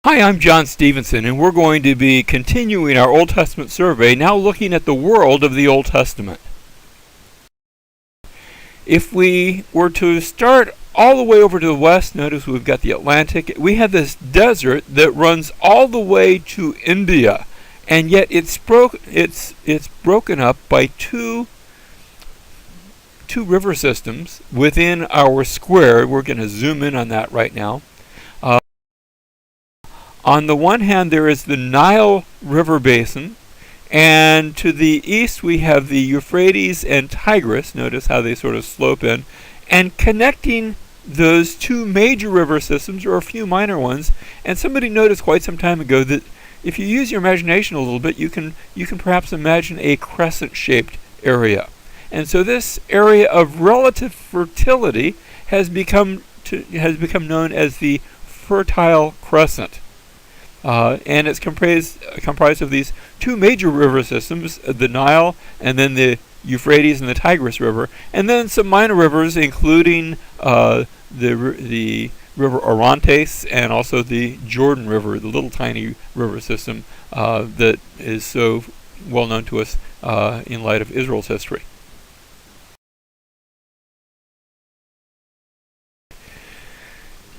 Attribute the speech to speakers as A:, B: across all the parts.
A: Hi, I'm John Stevenson, and we're going to be continuing our Old Testament survey, now looking at the world of the Old Testament. If we were to start all the way over to the west, notice we've got the Atlantic. We have this desert that runs all the way to India, and yet it's broken up by two river systems within our square. We're going to zoom in on that right now. On the one hand, there is the Nile River basin, and to the east we have the Euphrates and Tigris. Notice how they sort of slope in. And connecting those two major river systems are a few minor ones. And somebody noticed quite some time ago that if you use your imagination a little bit, you can perhaps imagine a crescent-shaped area. And so this area of relative fertility has become known as the Fertile Crescent. And it's comprised of these two major river systems, the Nile and then the Euphrates and the Tigris River, and then some minor rivers, including the river Orontes and also the Jordan River, the little tiny river system that is so well known to us in light of Israel's history.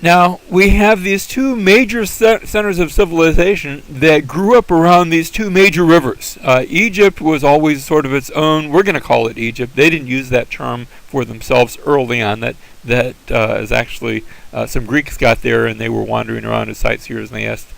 A: Now, we have these two major centers of civilization that grew up around these two major rivers. Egypt was always sort of its own. We're going to call it Egypt. They didn't use that term for themselves early on. That is actually some Greeks got there, and they were wandering around as sightseers, and they asked,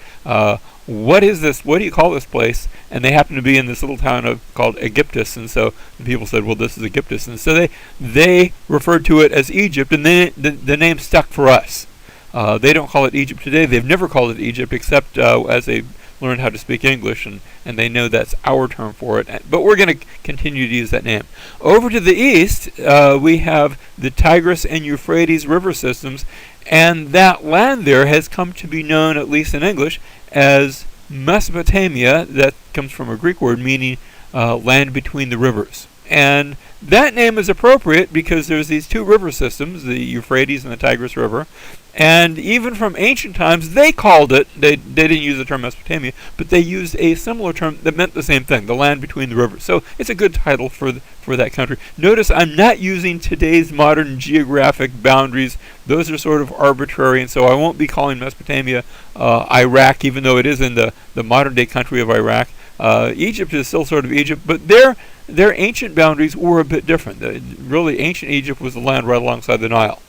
A: what is this? What do you call this place? And they happened to be in this little town called Aegyptus, and so the people said, well, this is Aegyptus. And so they referred to it as Egypt, and then the name stuck for us. They don't call it Egypt today. They've never called it Egypt except as they learned how to speak English, and they know that's our term for it. But we're going to continue to use that name. Over to the east, we have the Tigris and Euphrates river systems, and that land there has come to be known, at least in English, as Mesopotamia. That comes from a Greek word meaning land between the rivers. And that name is appropriate because there's these two river systems, the Euphrates and the Tigris River, and even from ancient times they called it, they didn't use the term Mesopotamia, but they used a similar term that meant the same thing, the land between the rivers. So it's a good title for that country. Notice I'm not using today's modern geographic boundaries. Those are sort of arbitrary, and so I won't be calling Mesopotamia Iraq, even though it is in the modern day country of Iraq. Egypt is still sort of Egypt, but their ancient boundaries were a bit different. Really, ancient Egypt was the land right alongside the Nile.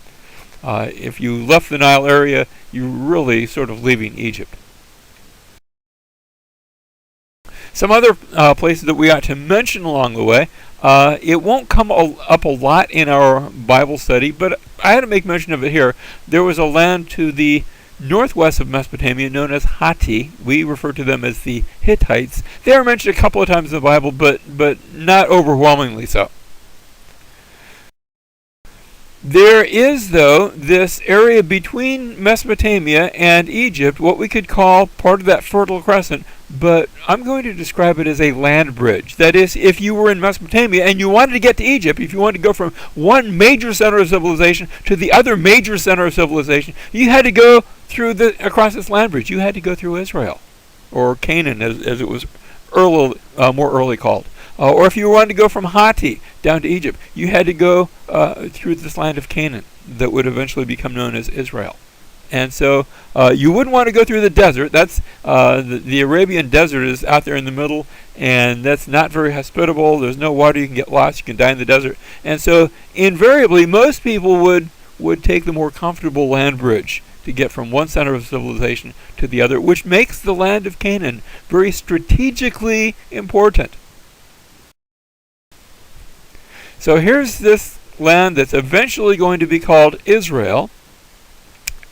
A: If you left the Nile area, you're really sort of leaving Egypt. Some other places that we ought to mention along the way. It won't come up a lot in our Bible study, but I had to make mention of it here. There was a land to the northwest of Mesopotamia known as Hatti. We refer to them as the Hittites. They are mentioned a couple of times in the Bible, but not overwhelmingly so. There is, though, this area between Mesopotamia and Egypt, what we could call part of that Fertile Crescent, but I'm going to describe it as a land bridge. That is, if you were in Mesopotamia and you wanted to get to Egypt, if you wanted to go from one major center of civilization to the other major center of civilization, you had to go across this land bridge. You had to go through Israel, or Canaan, as it was more early called. Or if you wanted to go from Hatti down to Egypt, you had to go through this land of Canaan that would eventually become known as Israel. And so you wouldn't want to go through the desert. That's the Arabian desert is out there in the middle, and that's not very hospitable. There's no water. You can get lost. You can die in the desert. And so invariably, most people would take the more comfortable land bridge to get from one center of civilization to the other, which makes the land of Canaan very strategically important. So here's this land that's eventually going to be called Israel,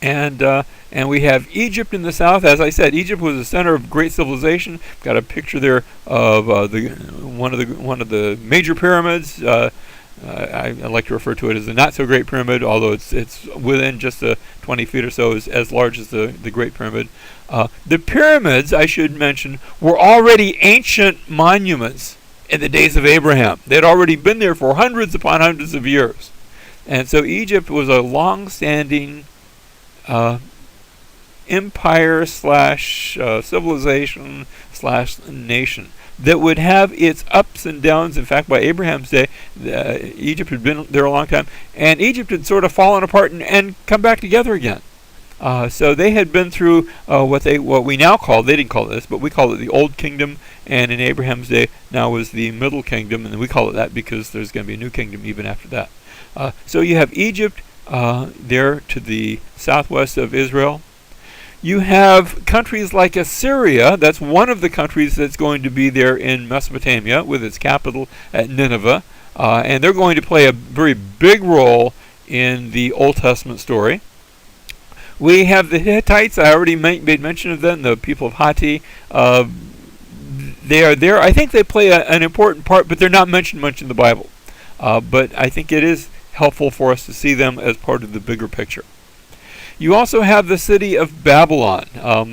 A: and we have Egypt in the south. As I said, Egypt was the center of great civilization. Got a picture there of one of the major pyramids. I like to refer to it as the not so great pyramid, although it's within just 20 feet or so as large as the Great Pyramid. The pyramids, I should mention, were already ancient monuments in the days of Abraham. They'd already been there for hundreds upon hundreds of years. And so Egypt was a long-standing empire slash civilization slash nation that would have its ups and downs. In fact, by Abraham's day, Egypt had been there a long time, and Egypt had sort of fallen apart and come back together again. So they had been through what we now call, they didn't call it this, but we call it the Old Kingdom, and in Abraham's day now was the Middle Kingdom, and we call it that because there's going to be a new kingdom even after that. So you have Egypt there to the southwest of Israel. You have countries like Assyria. That's one of the countries that's going to be there in Mesopotamia with its capital at Nineveh, and they're going to play a very big role in the Old Testament story. We have the Hittites. I already made mention of them, the people of Hatti. They are there. I think they play an important part, but they're not mentioned much in the Bible. But I think it is helpful for us to see them as part of the bigger picture. You also have the city of Babylon.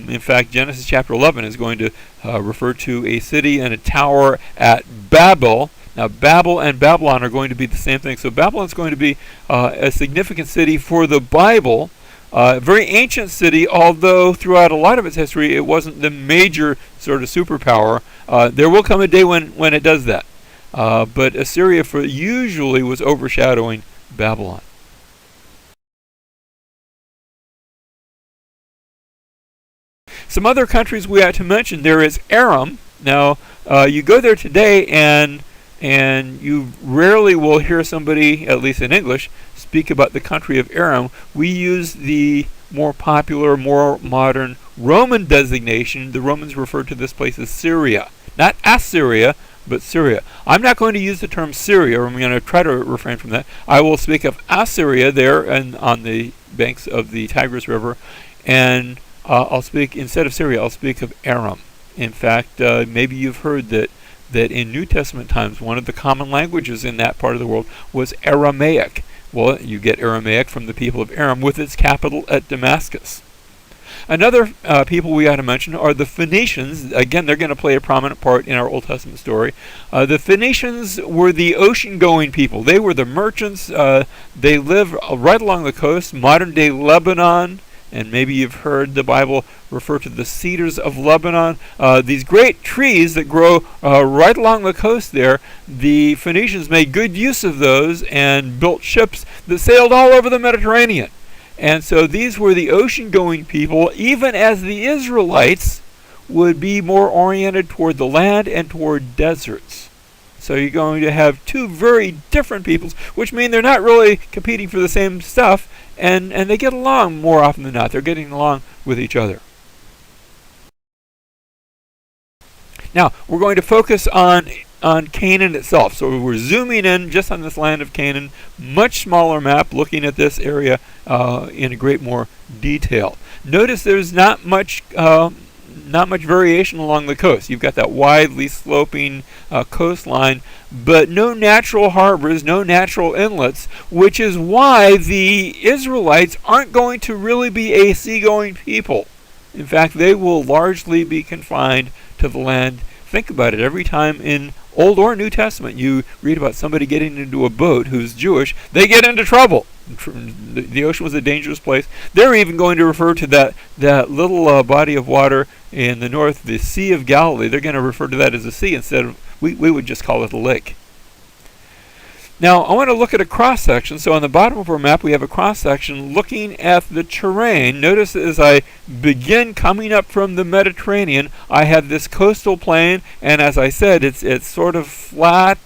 A: In fact, Genesis chapter 11 is going to refer to a city and a tower at Babel. Now, Babel and Babylon are going to be the same thing. So Babylon is going to be a significant city for the Bible. A very ancient city, although throughout a lot of its history it wasn't the major sort of superpower. There will come a day when it does that. But Assyria usually was overshadowing Babylon. Some other countries we ought to mention. There is Aram. Now, you go there today and you rarely will hear somebody, at least in English, speak about the country of Aram. We use the more popular, more modern Roman designation. The Romans referred to this place as Syria. Not Assyria, but Syria. I'm not going to use the term Syria. I'm going to try to refrain from that. I will speak of Assyria there and on the banks of the Tigris River. And I'll speak, instead of Syria, I'll speak of Aram. In fact, maybe you've heard that in New Testament times, one of the common languages in that part of the world was Aramaic. Well, you get Aramaic from the people of Aram with its capital at Damascus. Another people we ought to mention are the Phoenicians. Again, they're going to play a prominent part in our Old Testament story. The Phoenicians were the ocean-going people. They were the merchants. They lived right along the coast, modern-day Lebanon. And maybe you've heard the Bible refer to the cedars of Lebanon. These great trees that grow right along the coast there, the Phoenicians made good use of those and built ships that sailed all over the Mediterranean. And so these were the ocean-going people, even as the Israelites would be more oriented toward the land and toward deserts. So you're going to have two very different peoples, which mean they're not really competing for the same stuff, and they get along more often than not. They're getting along with each other. Now, we're going to focus on Canaan itself. So we're zooming in just on this land of Canaan, much smaller map, looking at this area in a great more detail. Notice there's not much variation along the coast. You've got that widely sloping coastline, but no natural harbors, no natural inlets, which is why the Israelites aren't going to really be a seagoing people. In fact, they will largely be confined to the land. Think about it. Every time in Old or New Testament you read about somebody getting into a boat who's Jewish, they get into trouble. The ocean was a dangerous place. They're even going to refer to that little body of water in the north, the Sea of Galilee. They're going to refer to that as a sea instead of, we would just call it a lake. Now, I want to look at a cross-section. So on the bottom of our map, we have a cross-section looking at the terrain. Notice as I begin coming up from the Mediterranean, I have this coastal plain, and as I said, it's sort of flat.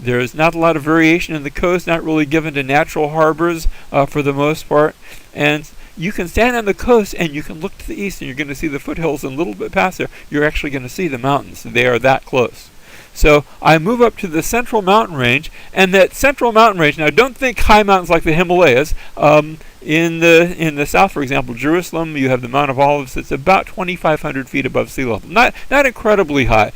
A: There's not a lot of variation in the coast, not really given to natural harbors for the most part. And you can stand on the coast and you can look to the east and you're going to see the foothills, and a little bit past there, you're actually going to see the mountains. They are that close. So I move up to the central mountain range, and that central mountain range, now don't think high mountains like the Himalayas. In the south, for example, Jerusalem, you have the Mount of Olives. It's about 2,500 feet above sea level. Not incredibly high.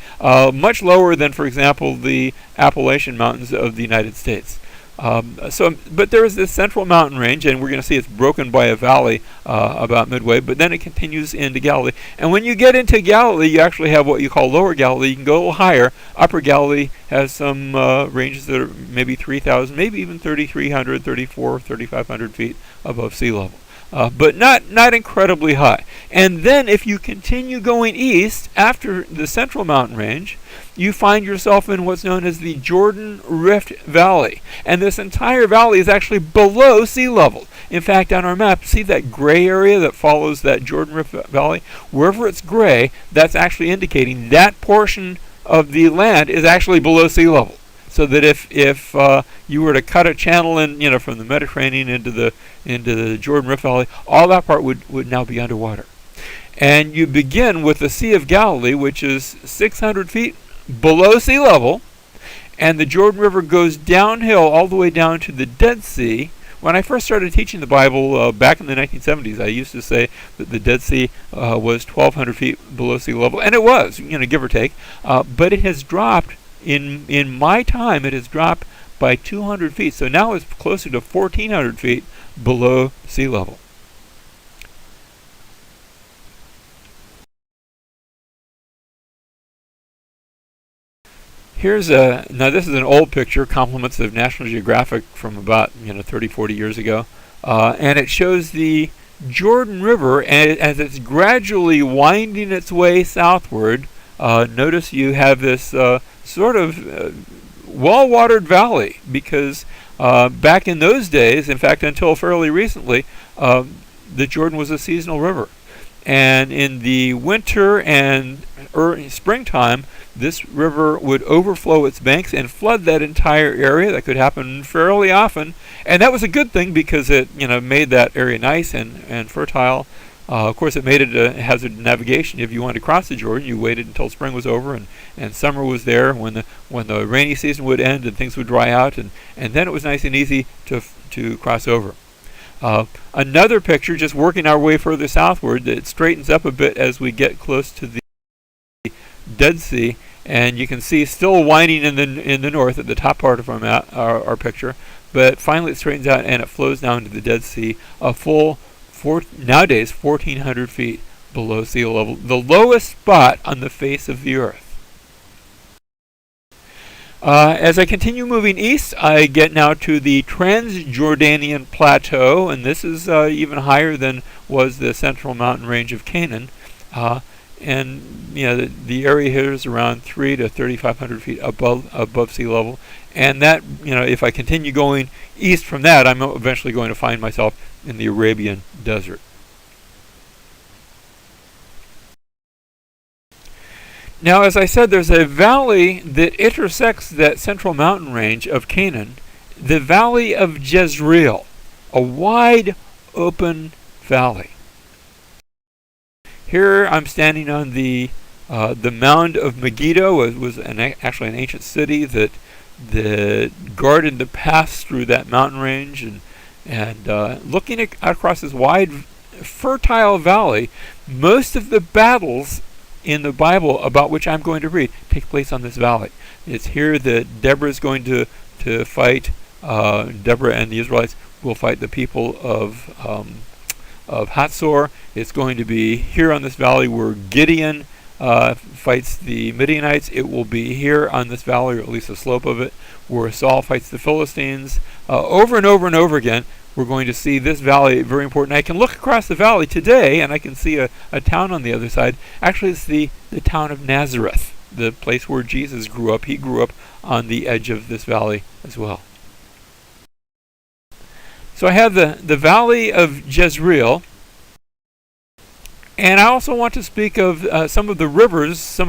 A: Much lower than, for example, the Appalachian Mountains of the United States. But there is this central mountain range, and we're going to see it's broken by a valley about midway, but then it continues into Galilee. And when you get into Galilee, you actually have what you call Lower Galilee. You can go a little higher. Upper Galilee has some ranges that are maybe 3,000, maybe even 3,300, 3,500 feet above sea level. but not incredibly high. And then if you continue going east after the Central Mountain Range, you find yourself in what's known as the Jordan Rift Valley. And this entire valley is actually below sea level. In fact, on our map, see that gray area that follows that Jordan Rift Valley? Wherever it's gray, that's actually indicating that portion of the land is actually below sea level. So that if you were to cut a channel in, from the Mediterranean into the Jordan Rift Valley, all that part would now be underwater. And you begin with the Sea of Galilee, which is 600 feet below sea level, and the Jordan River goes downhill all the way down to the Dead Sea. When I first started teaching the Bible back in the 1970s, I used to say that the Dead Sea was 1,200 feet below sea level, and it was, give or take. But it has dropped, in my time, it has dropped by 200 feet. So now it's closer to 1,400 feet below sea level. Now this is an old picture, compliments of National Geographic from about 30, 40 years ago, and it shows the Jordan River as it's gradually winding its way southward. Notice you have this sort of well-watered valley, because back in those days, in fact until fairly recently, the Jordan was a seasonal river. And in the winter and springtime, this river would overflow its banks and flood that entire area. That could happen fairly often, and that was a good thing because it made that area nice and fertile. Of course, it made it a hazard of navigation. If you wanted to cross the Jordan, you waited until spring was over and summer was there, when the rainy season would end and things would dry out, and then it was nice and easy to cross over. Another picture, just working our way further southward, that straightens up a bit as we get close to the Dead Sea, and you can see still winding in the north at the top part of our picture, but finally it straightens out and it flows down to the Dead Sea, a full nowadays 1,400 feet below sea level, the lowest spot on the face of the earth. As I continue moving east, I get now to the Transjordanian Plateau, and this is even higher than was the Central Mountain Range of Canaan. And the area here is around 3,000 to 3,500 feet above sea level, and that if I continue going east from that, I'm eventually going to find myself in the Arabian Desert. Now, as I said, there's a valley that intersects that Central Mountain Range of Canaan, the Valley of Jezreel, a wide open valley. Here I'm standing on the mound of Megiddo. It was actually an ancient city that guarded the pass through that mountain range, and looking across this wide, fertile valley. Most of the battles in the Bible about which I'm going to read take place on this valley. It's here that Deborah is going to fight. Deborah and the Israelites will fight the people of Hatzor. It's going to be here on this valley where Gideon fights the Midianites. It will be here on this valley, or at least a slope of it, where Saul fights the Philistines. Over and over and over again, we're going to see this valley very important. I can look across the valley today, and I can see a town on the other side. Actually, it's the town of Nazareth, the place where Jesus grew up. He grew up on the edge of this valley as well. So I have the Valley of Jezreel, and I also want to speak of some of the rivers.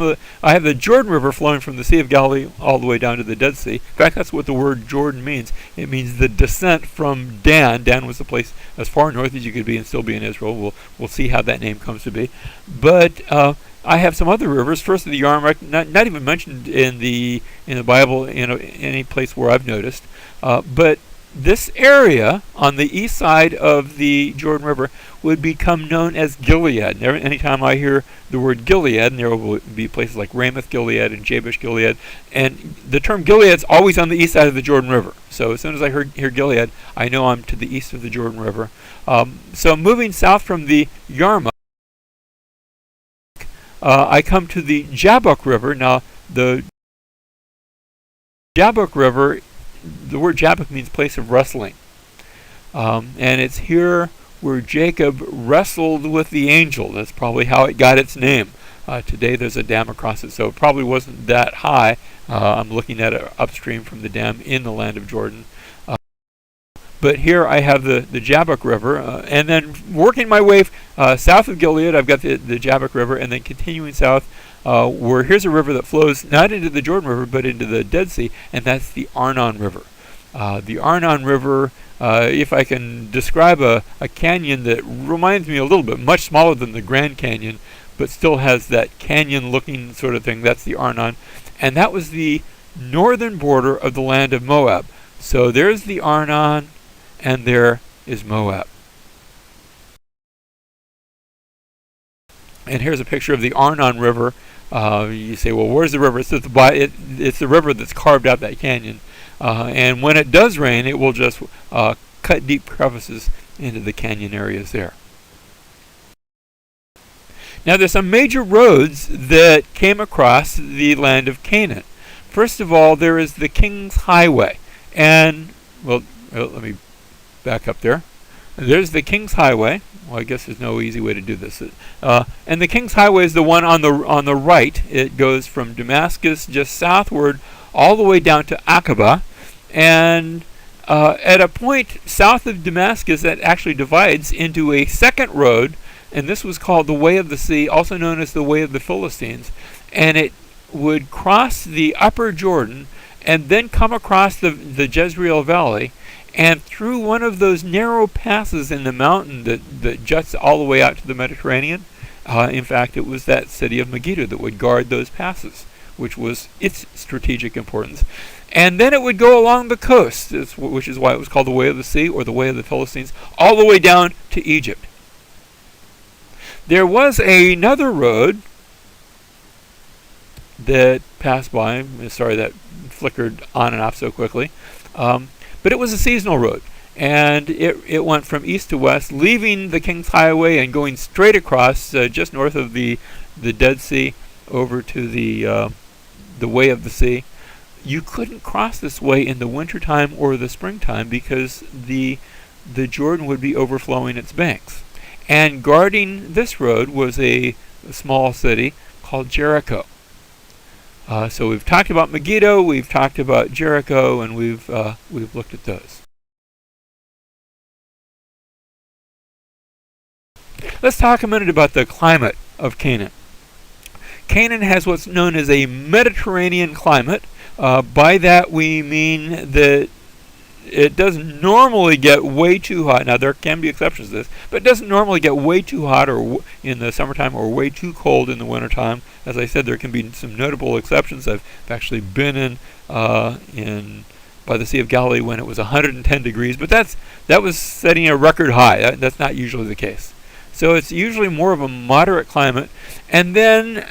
A: I have the Jordan River flowing from the Sea of Galilee all the way down to the Dead Sea. In fact, that's what the word Jordan means. It means the descent from Dan. Dan was the place as far north as you could be and still be in Israel. We'll see how that name comes to be. But I have some other rivers. First, the Yarmuk, not even mentioned in the Bible in any place where I've noticed, but this area on the east side of the Jordan River would become known as Gilead. Anytime I hear the word Gilead, and there will be places like Ramoth Gilead and Jabesh Gilead, and the term Gilead's always on the east side of the Jordan River. So as soon as I hear Gilead, I know I'm to the east of the Jordan River. So moving south from the Yarmuk, I come to the Jabbok River. Now, the Jabbok River, the word Jabbok means place of wrestling. And it's here where Jacob wrestled with the angel. That's probably how it got its name. Today there's a dam across it, so it probably wasn't that high. I'm looking at it upstream from the dam in the land of Jordan. But here I have the Jabbok River, and then working my way south of Gilead, I've got the Jabbok River, and then continuing south, where here's a river that flows not into the Jordan River, but into the Dead Sea, and that's the Arnon River. The Arnon River, if I can describe a canyon that reminds me a little bit, much smaller than the Grand Canyon, but still has that canyon-looking sort of thing, that's the Arnon. And that was the northern border of the land of Moab. So there's the Arnon, and there is Moab. And here's a picture of the Arnon River. You say, well, where's the river? It's the river that's carved out that canyon. And when it does rain, it will just cut deep crevices into the canyon areas there. Now, there's some major roads that came across the land of Canaan. First of all, there is the King's Highway. And, well, let me back up there. There's the King's Highway. Well, I guess there's no easy way to do this. And the King's Highway is the one on the right. It goes from Damascus just southward all the way down to Aqaba. And at a point south of Damascus, that actually divides into a second road, and this was called the Way of the Sea, also known as the Way of the Philistines. And it would cross the upper Jordan and then come across the Jezreel Valley, and through one of those narrow passes in the mountain that juts all the way out to the Mediterranean. In fact, it was that city of Megiddo that would guard those passes, which was its strategic importance. And then it would go along the coast, which is why it was called the Way of the Sea, or the Way of the Philistines, all the way down to Egypt. There was another road that passed by. Sorry, that flickered on and off so quickly. But it was a seasonal road, and it went from east to west, leaving the King's Highway and going straight across just north of the Dead Sea over to the Way of the Sea. You couldn't cross this way in the wintertime or the springtime because the Jordan would be overflowing its banks. And guarding this road was a small city called Jericho. So we've talked about Megiddo, we've talked about Jericho, and we've looked at those. Let's talk a minute about the climate of Canaan. Canaan has what's known as a Mediterranean climate. By that we mean that it doesn't normally get way too hot. Now, there can be exceptions to this, but it doesn't normally get way too hot or in the summertime or way too cold in the wintertime. As I said, there can be some notable exceptions. I've actually been in by the Sea of Galilee when it was 110 degrees, but that was setting a record high. That's not usually the case. So it's usually more of a moderate climate. And then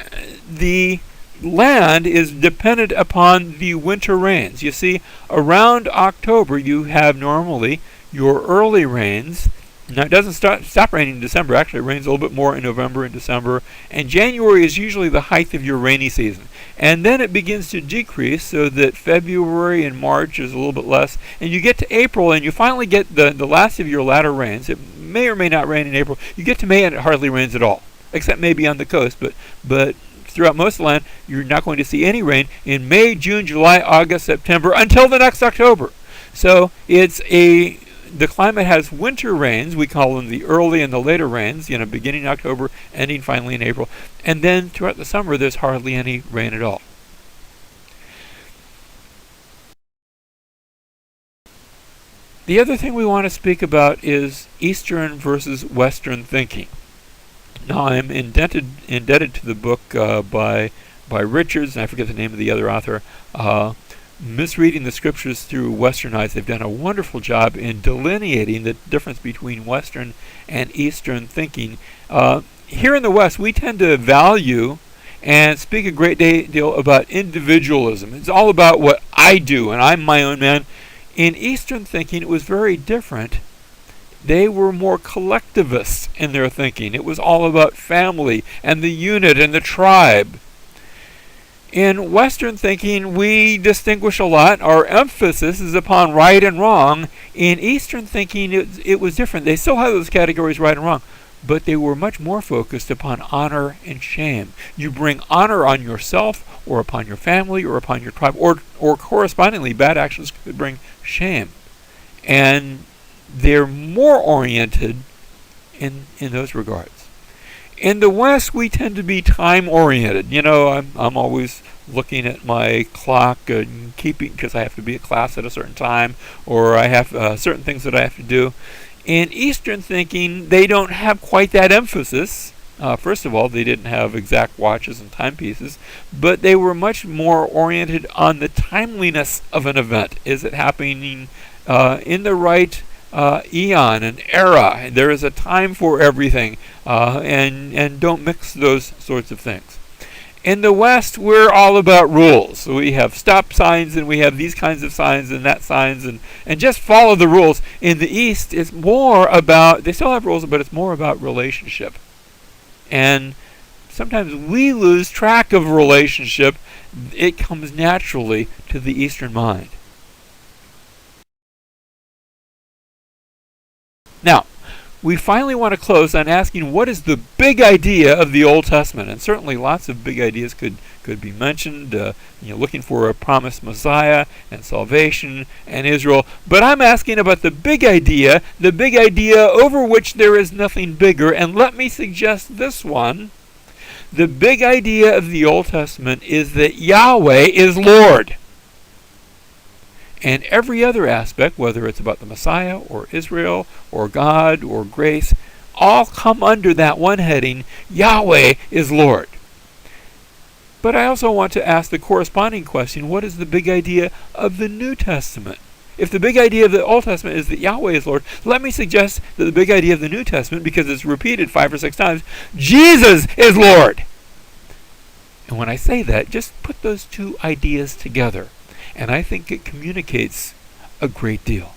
A: the land is dependent upon the winter rains. You see, around October you have normally your early rains. Now, it doesn't stop raining in December. Actually, it rains a little bit more in November and December. And January is usually the height of your rainy season. And then it begins to decrease so that February and March is a little bit less. And you get to April and you finally get the last of your latter rains. It may or may not rain in April. You get to May and it hardly rains at all, except maybe on the coast. But throughout most of the land, you're not going to see any rain in May, June, July, August, September, until the next October. So the climate has winter rains. We call them the early and the later rains, beginning in October, ending finally in April. And then throughout the summer, there's hardly any rain at all. The other thing we want to speak about is Eastern versus Western thinking. Now, I'm indebted to the book by Richards, and I forget the name of the other author, Misreading the Scriptures Through Western Eyes. They've done a wonderful job in delineating the difference between Western and Eastern thinking. Here in the West, we tend to value and speak a great deal about individualism. It's all about what I do, and I'm my own man. In Eastern thinking, it was very different. They were more collectivists in their thinking. It was all about family and the unit and the tribe. In Western thinking, we distinguish a lot. Our emphasis is upon right and wrong. In Eastern thinking, it was different. They still have those categories, right and wrong, but they were much more focused upon honor and shame. You bring honor on yourself, or upon your family, or upon your tribe, or correspondingly, bad actions could bring shame. And they're more oriented in those regards. In the West, we tend to be time-oriented. I'm always looking at my clock and keeping, because I have to be at class at a certain time, or I have certain things that I have to do. In Eastern thinking, they don't have quite that emphasis. First of all, they didn't have exact watches and timepieces, but they were much more oriented on the timeliness of an event. Is it happening in the right eon, an era? There is a time for everything, and don't mix those sorts of things. In the West, we're all about rules. So we have stop signs, and we have these kinds of signs and that signs, and just follow the rules. In the East, it's more about, they still have rules, but it's more about relationship. And sometimes we lose track of relationship. It comes naturally to the Eastern mind. Now, we finally want to close on asking, what is the big idea of the Old Testament? And certainly lots of big ideas could be mentioned, looking for a promised Messiah and salvation and Israel. But I'm asking about the big idea over which there is nothing bigger. And let me suggest this one. The big idea of the Old Testament is that Yahweh is Lord. And every other aspect, whether it's about the Messiah or Israel or God or grace, all come under that one heading, Yahweh is Lord. But I also want to ask the corresponding question, what is the big idea of the New Testament? If the big idea of the Old Testament is that Yahweh is Lord, let me suggest that the big idea of the New Testament, because it's repeated 5 or 6 times, Jesus is Lord. And when I say that, just put those two ideas together. And I think it communicates a great deal.